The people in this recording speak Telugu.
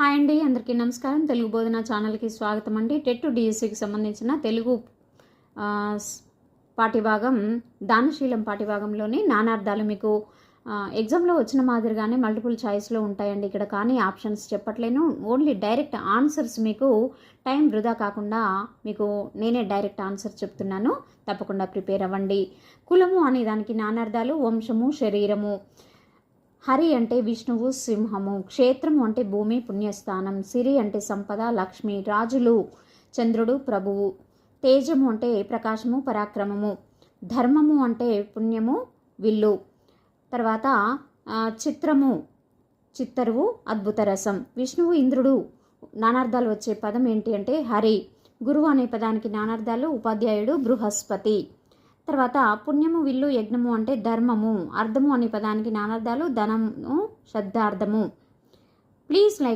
హాయ్ అండి, అందరికీ నమస్కారం. తెలుగు బోధన ఛానల్కి స్వాగతం అండి. టెట్ డిఎస్సికి సంబంధించిన తెలుగు పాఠ్యభాగం దానశీలం పాఠ్యభాగంలోని నానార్థాలు మీకు ఎగ్జామ్లో వచ్చిన మాదిరిగానే మల్టిపుల్ చాయిస్లో ఉంటాయండి ఇక్కడ. కానీ ఆప్షన్స్ చెప్పట్లేను, ఓన్లీ డైరెక్ట్ ఆన్సర్స్. మీకు టైం వృధా కాకుండా మీకు నేనే డైరెక్ట్ ఆన్సర్ చెప్తున్నాను, తప్పకుండా ప్రిపేర్ అవ్వండి. కులము అనే దానికి నానార్థాలు: వంశము, శరీరము. హరి అంటే విష్ణువు, సింహము. క్షేత్రము అంటే భూమి, పుణ్యస్థానం. సిరి అంటే సంపద, లక్ష్మి. రాజులు: చంద్రుడు, ప్రభువు. తేజము అంటే ప్రకాశము, పరాక్రమము. ధర్మము అంటే పుణ్యము, విల్లు. తర్వాత చిత్రము, చిత్తరువు, అద్భుత రసం. విష్ణువు, ఇంద్రుడు నానార్థాలు వచ్చే పదం ఏంటి అంటే హరి. గురువు అనే పదానికి నానార్థాలు: ఉపాధ్యాయుడు, బృహస్పతి. తర్వాత పుణ్యము, విల్లు, యజ్ఞము అంటే ధర్మము. అర్థము అనే పదానికి నానార్థాలు: ధనము, శ్రద్ధార్థము. Please like